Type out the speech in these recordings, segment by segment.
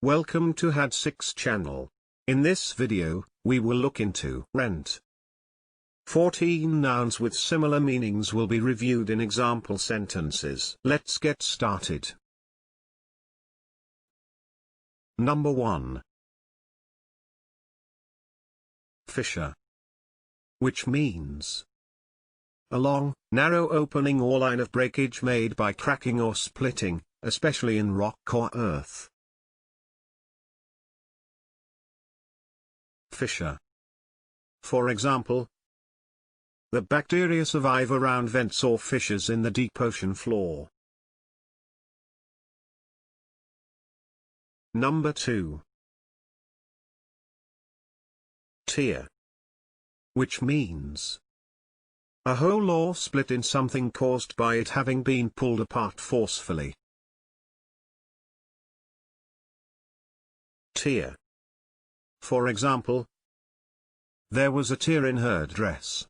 Welcome to Had6 channel. In this video, we will look into rent. 14 nouns with similar meanings will be reviewed in example sentences. Let's get started. Number 1. Fissure. Which means a long, narrow opening or line of breakage made by cracking or splitting, especially in rock or earth. Fissure. For example, the bacteria survive around vents or fissures in the deep ocean floor. Number 2. Tear. Which means a hole or split in something caused by it having been pulled apart forcefully. Tear. For example, there was a tear in her dress.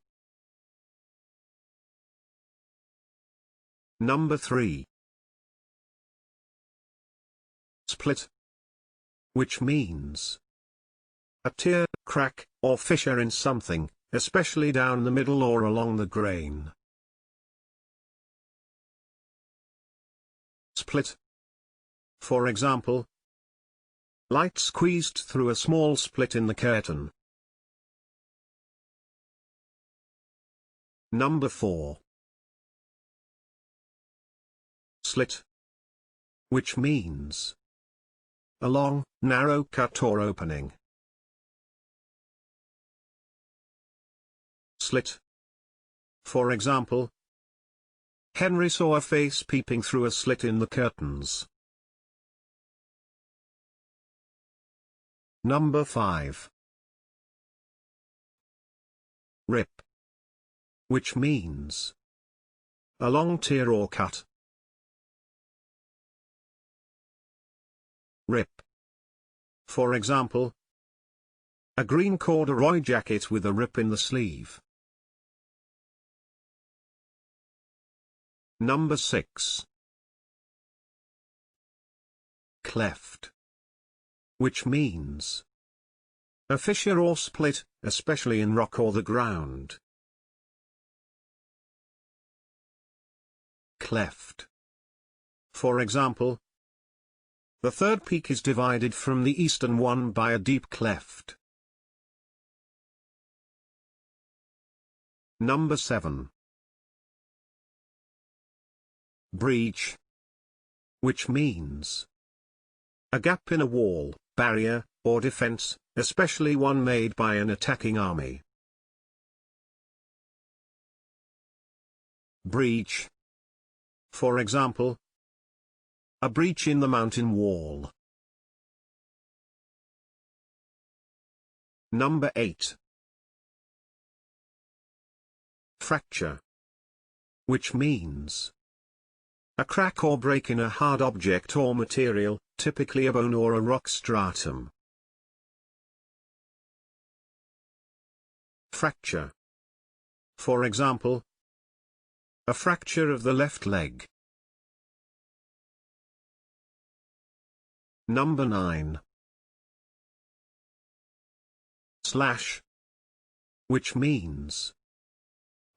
Number 3. Split. Which means a tear, crack, or fissure in something, especially down the middle or along the grain. Split. For example, light squeezed through a small split in the curtain. Number 4. Slit. Which means a long, narrow cut or opening. Slit. For example, Henry saw a face peeping through a slit in the curtains. Number 5. Rip. Which means a long tear or cut. Rip. For example, a green corduroy jacket with a rip in the sleeve. Number 6. Cleft. Which means a fissure or split, especially in rock or the ground. Cleft. For example, the third peak is divided from the eastern one by a deep cleft. Number 7. Breach. Which means a gap in a wall, barrier, or defense, especially one made by an attacking army. Breach. For example, a breach in the mountain wall. Number 8. Fracture. Which means a crack or break in a hard object or material, typically a bone or a rock stratum. Fracture. For example, a fracture of the left leg. Number 9. Slash. Which means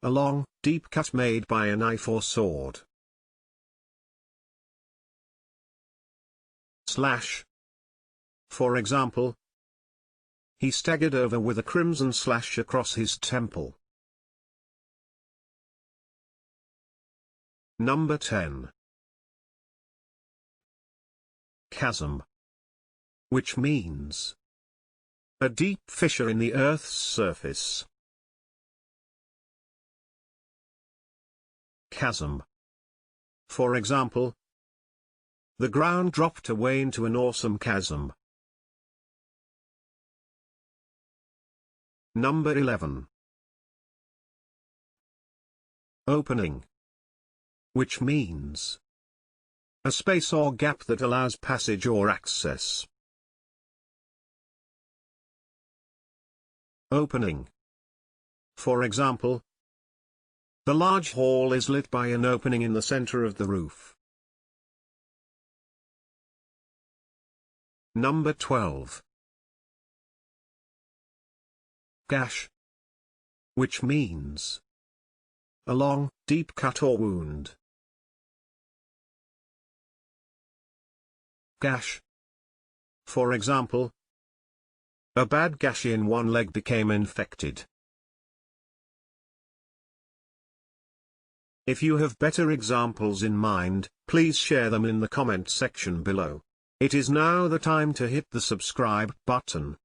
a long, deep cut made by a knife or sword. Slash. For example, he staggered over with a crimson slash across his temple. Number 10. Chasm. Which means a deep fissure in the Earth's surface. Chasm. For example, the ground dropped away into an awesome chasm. Number 11. Opening. Which means a space or gap that allows passage or access. Opening. For example, the large hall is lit by an opening in the center of the roof. Number 12. Gash, which means a long, deep cut or wound. Gash. For example, a bad gash in one leg became infected. If you have better examples in mind, please share them in the comment section below. It is now the time to hit the subscribe button.